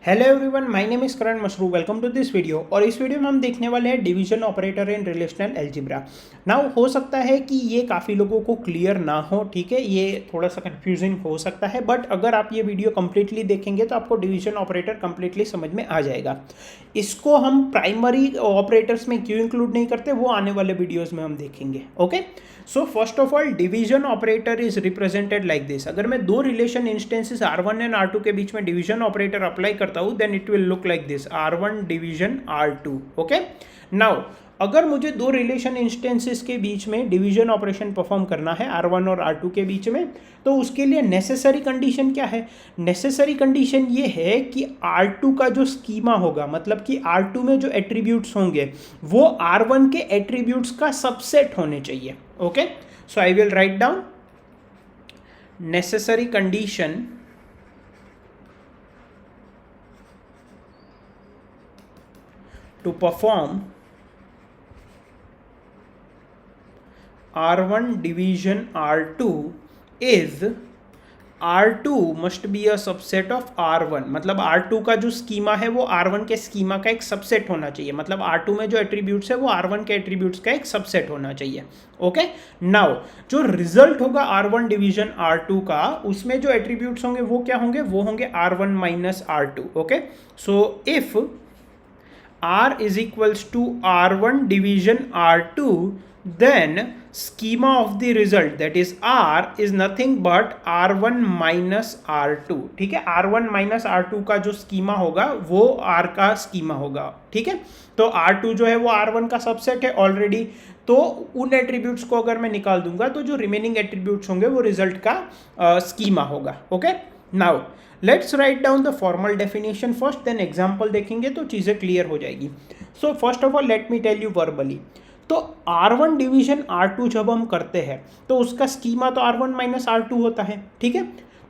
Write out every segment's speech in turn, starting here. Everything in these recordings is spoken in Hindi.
Hello everyone, my name is Karan Mashru. Welcome to this video. और इस वीडियो में हम देखने वाले हैं division operator in relational algebra. Now हो सकता है कि ये काफ़ी लोगों को क्लियर ना हो, ठीक है, ये थोड़ा सा कंफ्यूजिंग हो सकता है, बट अगर आप ये वीडियो कंप्लीटली देखेंगे तो आपको डिवीजन ऑपरेटर कंप्लीटली समझ में आ जाएगा। इसको हम प्राइमरी ऑपरेटर्स में क्यों इंक्लूड नहीं करते वो आने वाले वीडियोज में हम देखेंगे। Okay, so first of all division operator is represented like this. अगर मैं दो relation instances R1 and R2 के बीच में डिवीजन ऑपरेटर अप्लाई करता हूं, then it will look like this, R1 division R2। Okay, now अगर मुझे दो रिलेशन इंस्टेंसेस के बीच में डिवीजन ऑपरेशन परफॉर्म करना है R1 और R2 के बीच में, तो उसके लिए नेसेसरी कंडीशन क्या है? नेसेसरी कंडीशन ये है कि R2 का जो स्कीमा होगा, मतलब कि R2 में जो एट्रीब्यूट्स होंगे वो R1 के एट्रीब्यूट्स का सबसेट होने चाहिए। Okay, so I will write down necessary condition to perform R1 division R2 is R2 must be a subset of R1। मतलब R2 का जो स्कीमा है वो R1 के स्कीमा का एक सबसेट होना चाहिए। मतलब R2 में जो एट्रीब्यूट्स है वो R1 के एट्रीब्यूट्स का एक सबसेट होना चाहिए। ओके, नाउ जो रिजल्ट होगा R1 डिवीजन R2 का, उसमें जो एट्रीब्यूट्स होंगे वो क्या होंगे? वो होंगे R1 minus R2। Okay, so if R is equals to R1 division R2, then schema of the result, that is R is nothing but R1 minus R2। ठीक है, R1 minus R2 का जो स्कीमा होगा वो R का स्कीमा होगा। ठीक है, तो R2 जो है वो R1 का सबसेट है ऑलरेडी, तो उन एट्रीब्यूट्स को अगर मैं निकाल दूंगा तो जो रिमेनिंग एट्रीब्यूट्स होंगे वो रिजल्ट का स्कीमा होगा। Okay, now let's write down the formal definition first, then example देखेंगे तो चीज़ें क्लियर हो जाएगी। So first of all let me tell you verbally. तो R1 डिवीजन R2 जब हम करते हैं तो उसका स्कीमा तो R1 माइनस R2 होता है। ठीक है,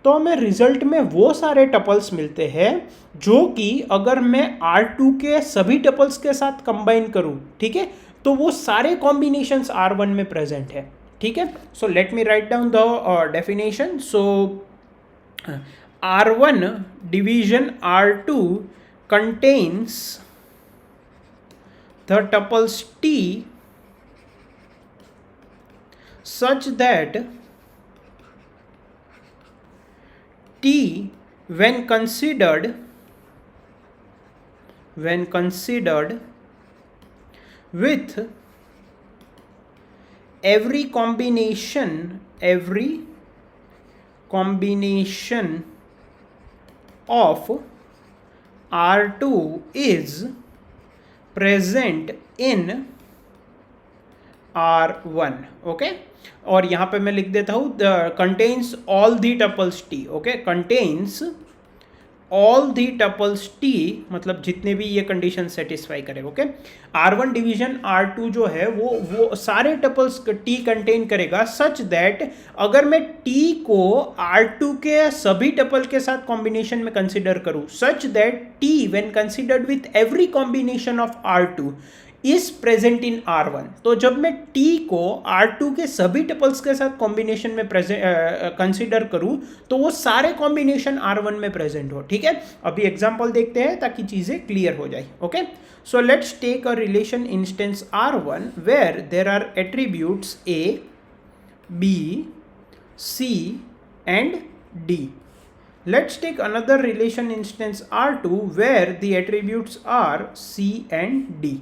तो हमें रिजल्ट में वो सारे टपल्स मिलते हैं जो कि अगर मैं R2 के सभी टपल्स के साथ कंबाइन करूं, ठीक है, तो वो सारे कॉम्बिनेशंस R1 में प्रेजेंट है। ठीक है, so let me right down the definition. So R1 division R2 contains the tuples T such that T when considered with every combination of R2 is present in R1। Okay, और यहां पे मैं लिख देता हूं contains all the tuples T। Okay, contains all the tuples T, मतलब जितने भी ये कंडीशन सेटिस्फाई करे। ओके, R1 डिवीजन R2 जो है वो सारे टपल्स T कंटेन करेगा सच दैट अगर मैं T को R2 के सभी टपल के साथ कॉम्बिनेशन में कंसिडर करूं, such that T when considered with every combination of R2 is present in R1। तो जब मैं T को R2 के सभी टपल्स के साथ कॉम्बिनेशन में कंसिडर करूं तो वो सारे कॉम्बिनेशन R1 में प्रेजेंट हो। ठीक है, अभी एग्जांपल देखते हैं ताकि चीजें क्लियर हो जाए। Okay, so let's take a relation instance R1 where there are attributes A, B, C and D। Let's take another relation instance R2 where the attributes are C and D।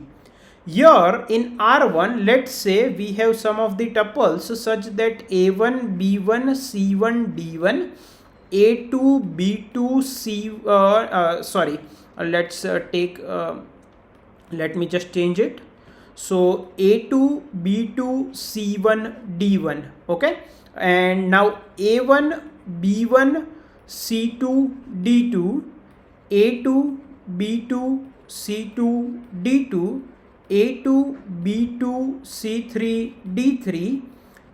Here in R1, let's say we have some of the tuples such that A1, B1, C1, D1, A2, B2, let me just change it. So A2, B2, C1, D1. Okay, and now A1, B1, C2, D2, A2, B2, C2, D2, A2, B2, C3, D3,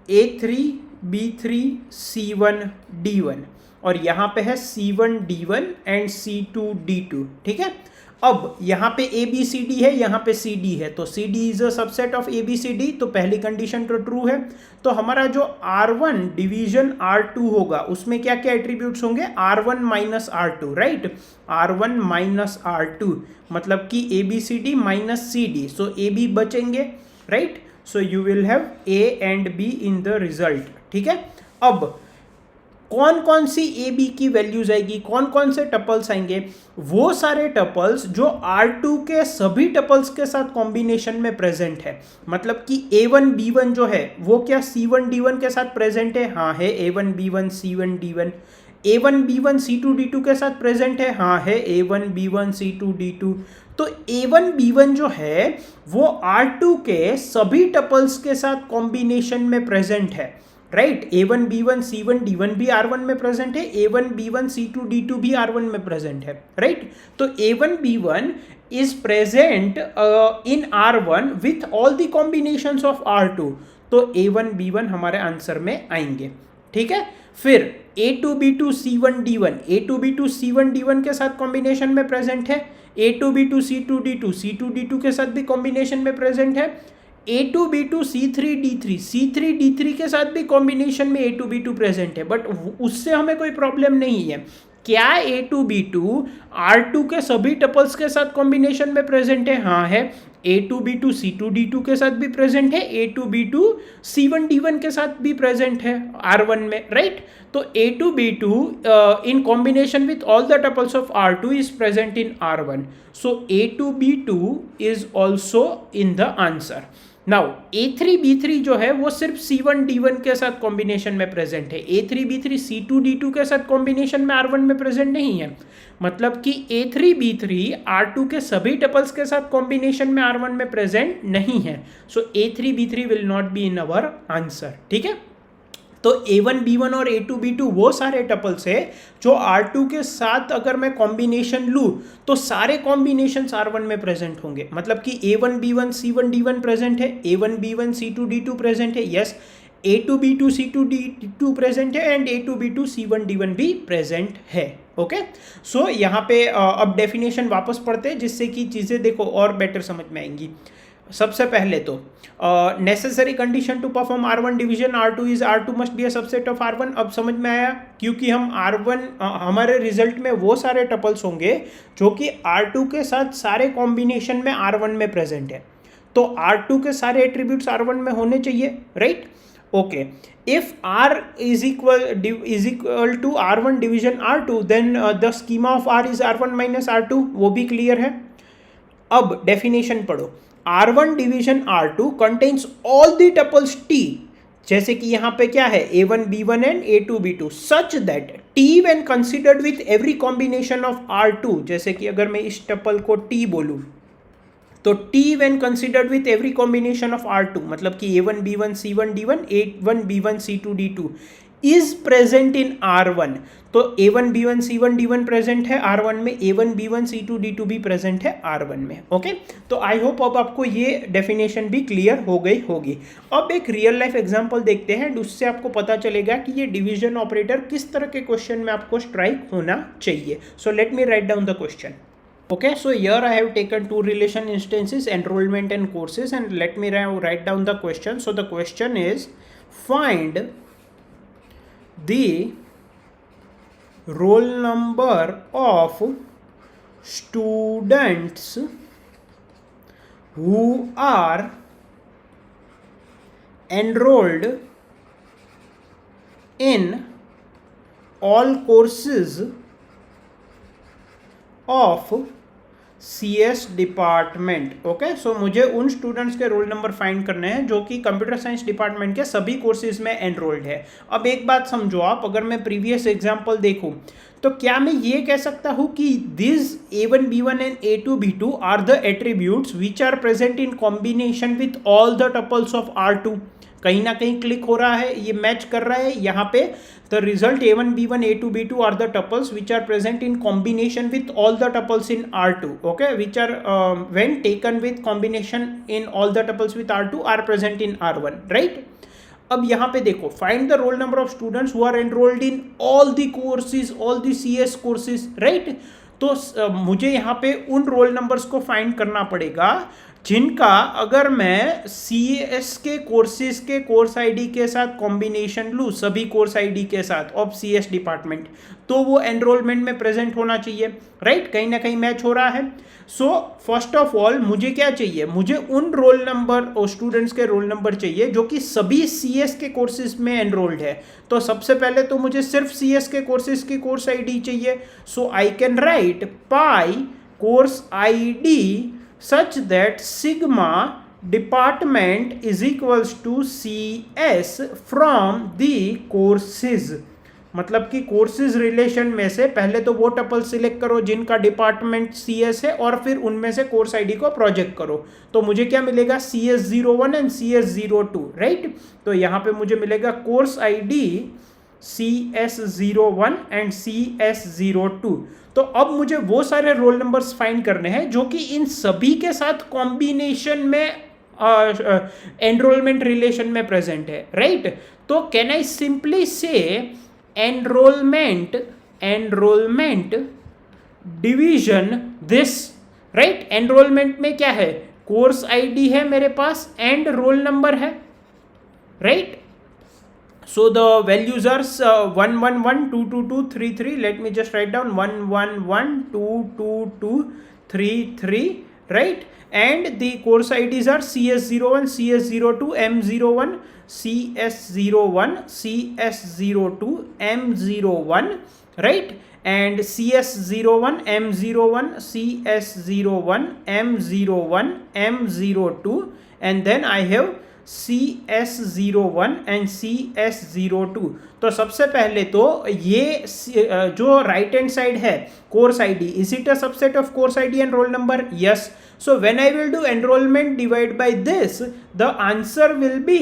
A3, B3, C1, D1, और यहाँ पे है C1, D1 and C2, D2। ठीक है, अब यहाँ पे ए बी सी डी है, यहाँ पे सी डी है, तो C D is a subset of A B C D, तो पहली कंडीशन तो ट्रू है। तो हमारा जो R1 डिवीजन R2 होगा उसमें क्या क्या एट्रीब्यूट्स होंगे, R1 minus R2, right, R1 minus R2 मतलब कि A B C D minus C D, so A B बचेंगे, right, so you will have A and B in the result, ठीक है। अब कौन कौन सी ए बी की वैल्यूज आएगी, कौन कौन से टपल्स आएंगे, वो सारे टपल्स जो R2 के सभी टपल्स के साथ कॉम्बिनेशन में प्रेजेंट है, मतलब कि A1 B1 जो है वो क्या C1 D1 के साथ प्रेजेंट है, हाँ है, A1 B1 C1 D1, A1 B1 C2 D2 के साथ प्रेजेंट है, हाँ है, A1 B1 C2 D2। तो A1 B1 जो है वो R2 के सभी टपल्स के साथ कॉम्बिनेशन में प्रेजेंट है, right, A1 B1 C1 D1 भी R1 में प्रेजेंट है, A1 B1 C2 D2 भी R1 में प्रेजेंट है, राइट। तो A1 B1 is present in R1 with all the combinations of R2, तो A1 B1 हमारे आंसर में आएंगे, ठीक है। फिर A2 B2 C1 D1, A2 B2 C1 D1 के साथ कॉम्बिनेशन में प्रेजेंट है, A2 B2 C2 D2 C2 D2 के साथ भी कॉम्बिनेशन में प्रेजेंट है, A2 B2 C3 D3 C3 D3 के साथ भी कॉम्बिनेशन में A2 B2 प्रेजेंट है, बट उससे हमें कोई प्रॉब्लम नहीं है। क्या A2 B2 R2 के सभी टपल्स के साथ कॉम्बिनेशन में प्रेजेंट है, हाँ है, A2 B2 C2 D2 के साथ भी प्रेजेंट है, A2 B2 C1 D1 के साथ भी प्रेजेंट है R1 में, राइट। तो A2 B2 in combination with all the tuples of R2 is present in R1, so A2 B2 is also in the answer। Now A3 B3 जो है वो सिर्फ C1 D1 के साथ कॉम्बिनेशन में प्रेजेंट है, A3 B3 C2 D2 के साथ कॉम्बिनेशन में R1 में प्रेजेंट नहीं है, मतलब कि A3 B3 R2 के सभी टपल्स के साथ कॉम्बिनेशन में R1 में प्रेजेंट नहीं है, सो A3 B3 will not be in our answer, ठीक है। तो A1 B1 और A2 B2 वो सारे टपल्स है जो R2 के साथ अगर मैं कॉम्बिनेशन लूँ तो सारे कॉम्बिनेशंस R1 में प्रेजेंट होंगे, मतलब कि A1 B1 C1 D1 present है, A1 B1 C2 D2 present है, yes, A2 B2 C2 D2 present है and A2 B2 C1 D1 भी प्रेजेंट है, ओके। सो यहाँ पे अब डेफिनेशन वापस पढ़ते हैं जिससे कि चीज़ें देखो और बेटर समझ में आएंगी। सबसे पहले तो necessary condition to perform R1 division R2 is R2 must be a subset of R1। अब समझ में आया, क्योंकि हम R1 हमारे रिजल्ट में वो सारे टपल्स होंगे जो कि R2 के साथ सारे कॉम्बिनेशन में R1 में प्रेजेंट है, तो R2 के सारे एट्रीब्यूट्स R1 में होने चाहिए, right, okay. If R is equal to R1 division R2 then the schema of R is R1 minus R2, वो भी क्लियर है। अब डेफिनेशन पढ़ो, R1 division R2 contains all the tuples T, जैसे कि यहाँ पे क्या है A1 B1 and A2 B2 such that T when considered with every combination of R2, जैसे कि अगर मैं इस टपल को T बोलूँ तो T when considered with every combination of R2 मतलब कि A1 B1 C1 D1 A1 B1 C2 D2 is present in R1, तो A1 B1 C1 D1 present है R1 में, A1 B1 C2 D2 भी प्रेजेंट है R1 में, ओके। तो आई होप अब आपको ये डेफिनेशन भी क्लियर हो गई होगी। अब एक रियल लाइफ एग्जांपल देखते हैं, उससे आपको पता चलेगा कि ये डिवीजन ऑपरेटर किस तरह के क्वेश्चन में आपको स्ट्राइक होना चाहिए। So let me right down the question, okay, so here I have taken two relation instances, enrollment and courses, and let me write down the question. So the question is, find the roll number of students who are enrolled in all courses of CS department, okay. So मुझे उन स्टूडेंट्स के रोल नंबर फाइंड करने हैं जो कि कंप्यूटर साइंस डिपार्टमेंट के सभी कोर्सेज में एनरोल्ड है। अब एक बात समझो आप, अगर मैं प्रीवियस एग्जांपल देखूं तो क्या मैं ये कह सकता हूं कि this A1 B1 and A2 B2 are the attributes which are present in combination with all the tuples of R2? कहीं ना कहीं क्लिक हो रहा है, ये मैच कर रहा है यहाँ पे। The result A1 B1 A2 B2 are the tuples which are present in combination with all the tuples in R2, okay, which are when taken with combination in all the tuples with R2 are present in R1, right. अब यहाँ पे देखो, find the roll number of students who are enrolled in all the courses, all the CS courses, right. तो मुझे यहाँ पे उन रोल नंबर्स को फाइंड करना पड़ेगा जिनका अगर मैं CS के कोर्सेज के कोर्स आईडी के साथ कॉम्बिनेशन लूँ, सभी कोर्स आईडी के साथ ऑफ CS डिपार्टमेंट, तो वो एनरोलमेंट में प्रेजेंट होना चाहिए, राइट? कहीं ना कहीं मैच हो रहा है। सो फर्स्ट ऑफ ऑल मुझे क्या चाहिए, मुझे उन रोल नंबर और स्टूडेंट्स के रोल नंबर चाहिए जो कि सभी CS के कोर्सेज में एनरोल्ड है। तो सबसे पहले तो मुझे सिर्फ CS के कोर्सेज की कोर्स आईडी चाहिए। So I can write pi course ID such that sigma department is equals to CS from the courses। मतलब कि कोर्सेज रिलेशन में से पहले तो वो टपल सिलेक्ट करो जिनका डिपार्टमेंट CS है और फिर उनमें से कोर्स आईडी को प्रोजेक्ट करो। तो मुझे क्या मिलेगा, CS01 एंड CS02, राइट? तो यहाँ पे मुझे मिलेगा course ID CS01 and CS02। तो अब मुझे वो सारे रोल नंबर्स फाइंड करने हैं जो कि इन सभी के साथ कॉम्बिनेशन में एनरोलमेंट रिलेशन में प्रेजेंट है, राइट? तो कैन आई सिंपली से enrolment division this, right? Enrolment में क्या है, कोर्स आईडी है मेरे पास एंड रोल नंबर है, right? So the values are 111, 222, 33. Let me just write down 111, 222, 33, right? And the course IDs are CS01, CS02, M01, CS01, CS02, M01, right? And CS01, M01, CS01, M01, M02, and then I have CS01 and CS02। तो सबसे पहले तो ये जो राइट हैंड साइड है course ID, is it a subset of course ID and roll number? Yes. So when I will do enrollment divide by this, the answer will be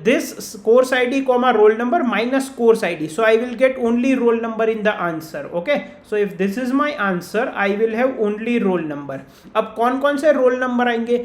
this course ID comma roll number minus course ID. So I will get only roll number in the answer. Okay. So if this is my answer, I will have only roll number. अब कौन कौन से रोल नंबर आएंगे?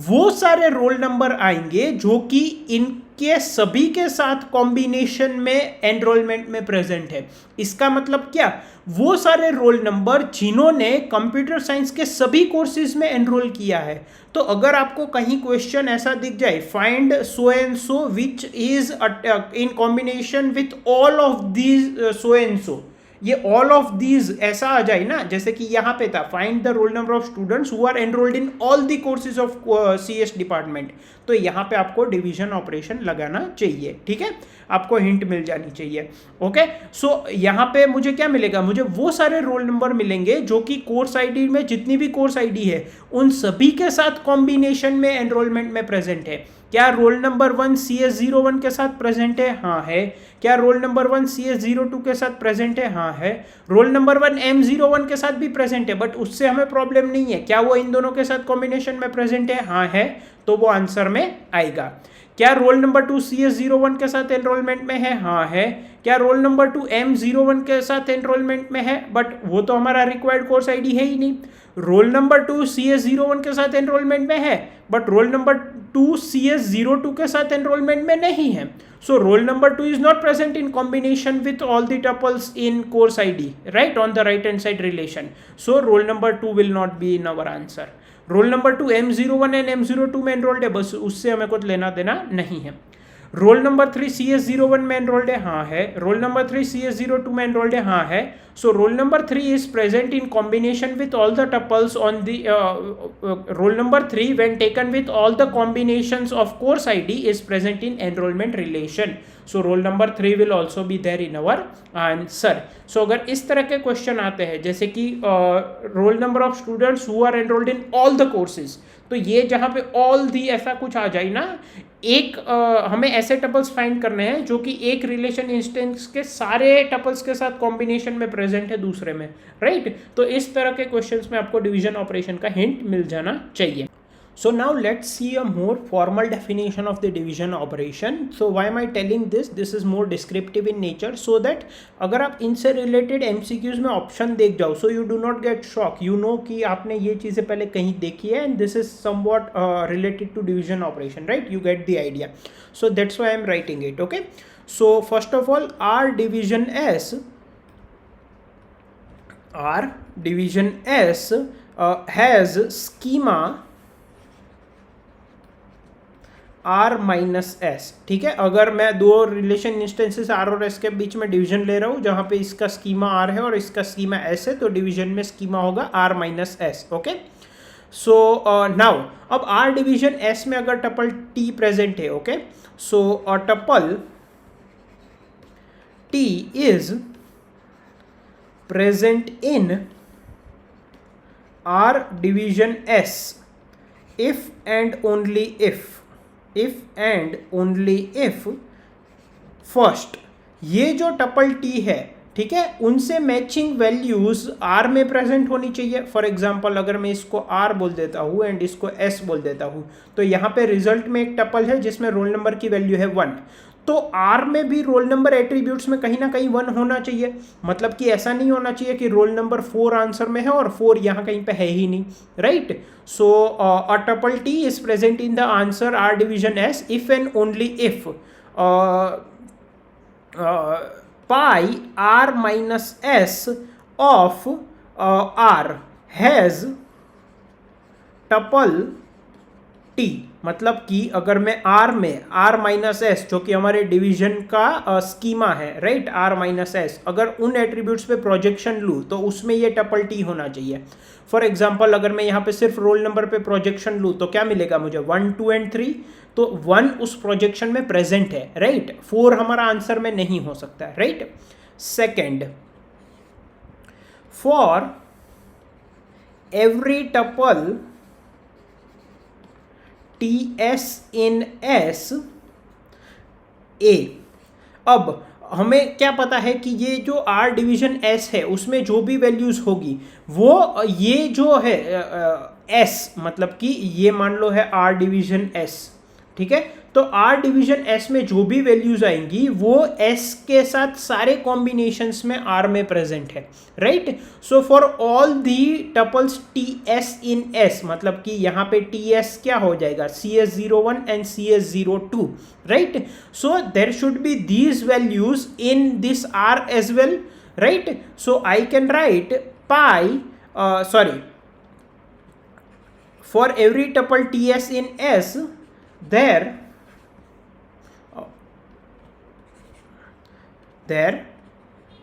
वो सारे रोल नंबर आएंगे जो कि इनके सभी के साथ कॉम्बिनेशन में एनरोलमेंट में प्रेजेंट है। इसका मतलब क्या, वो सारे रोल नंबर जिन्होंने कंप्यूटर साइंस के सभी कोर्सेज में एनरोल किया है। तो अगर आपको कहीं क्वेश्चन ऐसा दिख जाए, find so and so which is in combination with all of these so and so, ये ऑल ऑफ दीज ऐसा आ जाए ना, जैसे कि यहाँ पे था find the roll number of students who are enrolled in all the courses of CS department, तो यहाँ पे आपको डिवीजन ऑपरेशन लगाना चाहिए, ठीक है? आपको हिंट मिल जानी चाहिए। ओके, सो यहाँ पे मुझे क्या मिलेगा, मुझे वो सारे रोल नंबर मिलेंगे जो कि कोर्स आईडी में जितनी भी कोर्स आईडी है उन सभी के साथ कॉम्बिनेशन में एनरोलमेंट में प्रेजेंट है। क्या रोल नंबर 1 CS01 के साथ प्रेजेंट है? हाँ है। क्या रोल नंबर 1 CS02 के साथ प्रेजेंट है? हाँ है। रोल नंबर 1 M01 के साथ भी प्रेजेंट है, बट उससे हमें प्रॉब्लम नहीं है। क्या वो इन दोनों के साथ कॉम्बिनेशन में प्रेजेंट है? हाँ है, तो वो आंसर में आएगा। क्या रोल नंबर 2 CS01 के साथ एनरोलमेंट में है? हाँ है। क्या रोल नंबर 2 M01 के साथ एनरोलमेंट में है? बट वो तो हमारा रिक्वायर्ड कोर्स आईडी है ही नहीं। रोल नंबर 2 CS01 के साथ एनरोलमेंट में है, बट रोल नंबर 2 CS02 के साथ एनरोलमेंट में नहीं है। So roll number 2 is not present in combination with all the tuples in course ID, right, on the right hand side relation. So roll number 2 will not be in our answer. Roll number 2 M01 and M02 में एनरोल्ड है, बस उससे हमें कुछ लेना देना नहीं है। रोल नंबर 3 CS01 में एनरोल्ड है? हाँ है। रोल नंबर 3 CS02 में एनरोल्ड है? हाँ है। So roll number 3 is present in combination with all the tuples on the roll number 3 when taken with all the combinations of course ID is present in enrolment relation. So roll number 3 will also be there in our answer. So अगर इस तरह के क्वेश्चन आते हैं जैसे कि roll number of students who are enrolled in all the courses, तो ये जहाँ पे ऑल दी ऐसा कुछ आ जाए ना, एक हमें ऐसे टपल्स फाइंड करने हैं जो कि एक रिलेशन इंस्टेंस के सारे टपल्स के साथ कॉम्बिनेशन में प्रेजेंट है दूसरे में, राइट? तो इस तरह के क्वेश्चंस में आपको डिवीजन ऑपरेशन का हिंट मिल जाना चाहिए। So now let's see a more formal definition of the division operation. So why am I telling this? This is more descriptive in nature so that अगर आप इनसे related MCQs में option देख जाओ, so you do not get shock. You know कि आपने ये चीज़ें पहले कहीं देखी है and this is somewhat related to division operation, right? You get the idea. So that's why I am writing it. Okay. So first of all, R division S R division S has schema R minus S, ठीक है। अगर मैं दो रिलेशन इंस्टेंसेस R और S के बीच में डिवीजन ले रहा हूँ जहाँ पे इसका स्कीमा R है और इसका स्कीमा S है, तो डिवीजन में स्कीमा होगा R minus S, okay. So now अब R डिवीजन S में अगर टपल T प्रेजेंट है, okay, so tuple T is present in R division S if and only if first ये जो टपल टी है, ठीक है, उनसे मैचिंग वैल्यूज R में प्रेजेंट होनी चाहिए। फॉर एग्जांपल अगर मैं इसको R बोल देता हूँ एंड इसको S बोल देता हूँ, तो यहाँ पे रिजल्ट में एक टपल है जिसमें रोल नंबर की वैल्यू है 1, तो R में भी रोल नंबर एट्रीब्यूट्स में कहीं ना कहीं 1 होना चाहिए। मतलब कि ऐसा नहीं होना चाहिए कि रोल नंबर 4 आंसर में है और 4 यहाँ कहीं पे है ही नहीं, right. So a tuple T is present in the answer R division S if and only if pi R minus S of R has tuple T। मतलब कि अगर मैं R में R माइनस एस जो कि हमारे डिवीजन का स्कीमा है, राइट, R माइनस एस, अगर उन एट्रीब्यूट्स पे प्रोजेक्शन लूँ तो उसमें ये टपल T होना चाहिए। फॉर एग्जांपल अगर मैं यहाँ पे सिर्फ रोल नंबर पे प्रोजेक्शन लूँ तो क्या मिलेगा मुझे, 1, 2 एंड 3, तो 1 उस प्रोजेक्शन में प्रेजेंट है, राइट। 4 हमारा आंसर में नहीं हो सकता है, right. Second, for every tuple TS in S A। अब हमें क्या पता है कि ये जो R डिवीजन S है उसमें जो भी वैल्यूज होगी वो ये जो है S, मतलब कि ये मान लो है R डिवीजन S, ठीक है, तो R डिवीजन S में जो भी वैल्यूज आएंगी वो S के साथ सारे कॉम्बिनेशंस में R में प्रेजेंट है, right. So for all the tuples TS in S, मतलब कि यहाँ पे TS क्या हो जाएगा, CS01 and CS02, right. So there should be these values in this R as well, right. So I can write pi for every tuple TS in S there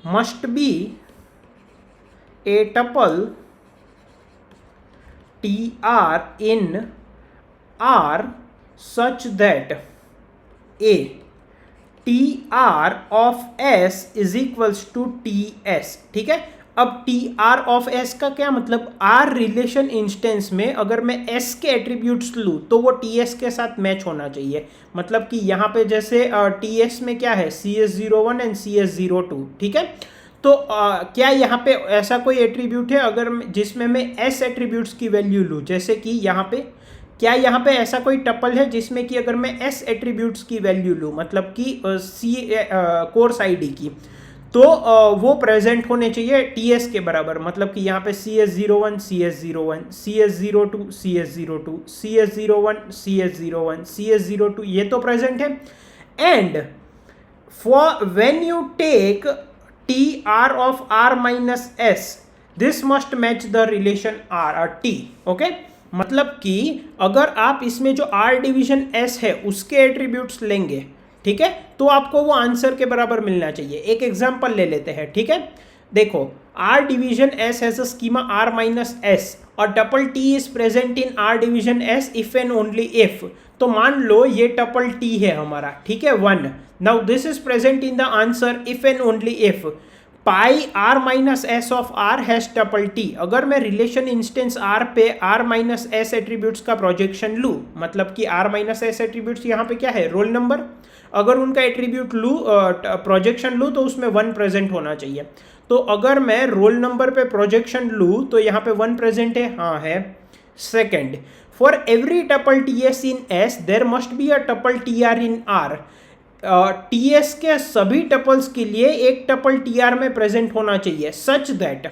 must be a tuple TR in R such that a TR of S is equals to TS, ठीक है। अब TR of S का क्या मतलब, R रिलेशन इंस्टेंस में अगर मैं S के एट्रीब्यूट्स लूँ तो वो TS के साथ मैच होना चाहिए। मतलब कि यहाँ पे जैसे TS में क्या है, CS01 एंड CS02, ठीक है। तो क्या यहाँ पे ऐसा कोई एट्रीब्यूट है अगर जिसमें मैं S एट्रीब्यूट्स की वैल्यू लूँ, जैसे कि यहाँ पे क्या यहाँ पे ऐसा कोई टपल है जिसमें कि अगर मैं S एट्रीब्यूट्स की वैल्यू लूँ, मतलब कि कोर्स ID की, तो वो प्रेजेंट होने चाहिए TS के बराबर। मतलब कि यहाँ पे CS01 CS01 CS02 CS02 CS01 CS01 CS02 ये तो प्रेजेंट है। And for when you take TR of R minus S this must match the relation R T, okay. मतलब कि अगर आप इसमें जो R डिवीजन S है उसके एट्रीब्यूट्स लेंगे, ठीक है, तो आपको वो आंसर के बराबर मिलना चाहिए। एक एग्जांपल ले लेते हैं, ठीक है। देखो R division S has a schema R minus S और tuple T is present in R division S if and only if. तो मान लो ये टपल T है हमारा, ठीक है, 1। Now this is present in the answer if and only if pi R minus S of R has tuple T। अगर मैं रिलेशन इंस्टेंस R पे R माइनस S एट्रीब्यूट्स का प्रोजेक्शन लूँ, मतलब कि R माइनस S एट्रीब्यूट्स यहाँ पे क्या है, रोल नंबर, अगर उनका एट्रीब्यूट लूँ प्रोजेक्शन लूँ तो उसमें 1 प्रेजेंट होना चाहिए। तो अगर मैं रोल नंबर पे प्रोजेक्शन लूँ तो यहाँ पे 1 प्रेजेंट है, हाँ है। Second, for every tuple TS in S there must be a tuple TR in R। TS के सभी टपल्स के लिए एक टपल TR में प्रेजेंट होना चाहिए such that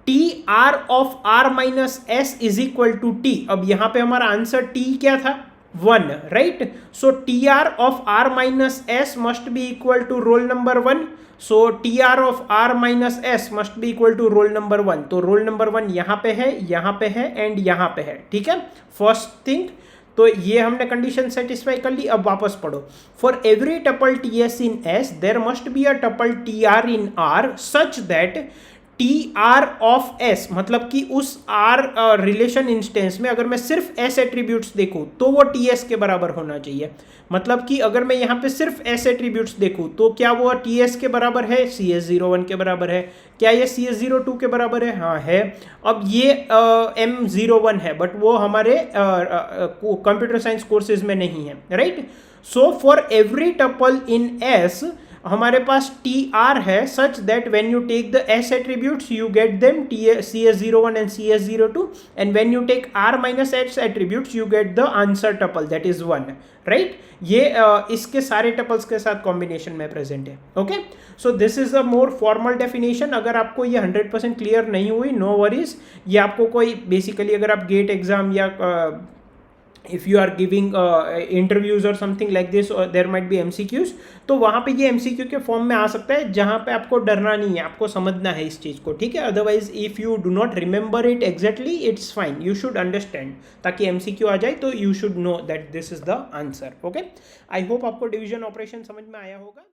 TR of R minus S is equal to T। अब यहाँ पे हमारा आंसर T क्या था, 1, right. So TR of R minus S must be equal to roll number 1। So T R of R minus S must be equal to roll number 1। तो रोल नंबर 1 यहाँ पे है, यहाँ पे है एंड यहाँ पे है, ठीक है, फर्स्ट थिंग। तो ये हमने कंडीशन सेटिस्फाई कर ली। अब वापस पढ़ो, for every tuple T S in S there must be a tuple T R in R such that T R of S, मतलब कि उस आर रिलेशन इंस्टेंस में अगर मैं सिर्फ एस एट्रीब्यूट्स देखूं तो वो टी एस के बराबर होना चाहिए। मतलब कि अगर मैं यहाँ पे सिर्फ एस एट्रीब्यूट्स देखूं तो क्या वो टी एस के बराबर है, सी एस 01 के बराबर है, क्या ये सी एस 02 के बराबर है, हाँ है। अब ये M01 है बट वो हमारे कंप्यूटर साइंस कोर्सेज में नहीं है, right. So for every tuple in S हमारे पास टी आर है such that when you take the S attributes you get them C S 01 and C S 02 and when you take R minus S attributes you get the answer tuple that is 1, right. ये इसके सारे टपल्स के साथ कॉम्बिनेशन में प्रेजेंट है, okay. So this is a more formal definition. अगर आपको ये 100% क्लियर नहीं हुई, नो वरीज, ये आपको कोई बेसिकली अगर आप गेट एग्जाम या if you are giving interviews or something like this or there might be MCQs, तो वहाँ पे ये MCQ के फॉर्म में आ सकता है जहाँ पे आपको डरना नहीं है, आपको समझना है इस चीज़ को, ठीक है। Otherwise if you do not remember it exactly it's fine, you should understand, ताकि MCQ आ जाए तो you should know that this is the answer, okay. I hope आपको डिवीजन ऑपरेशन समझ में आया होगा।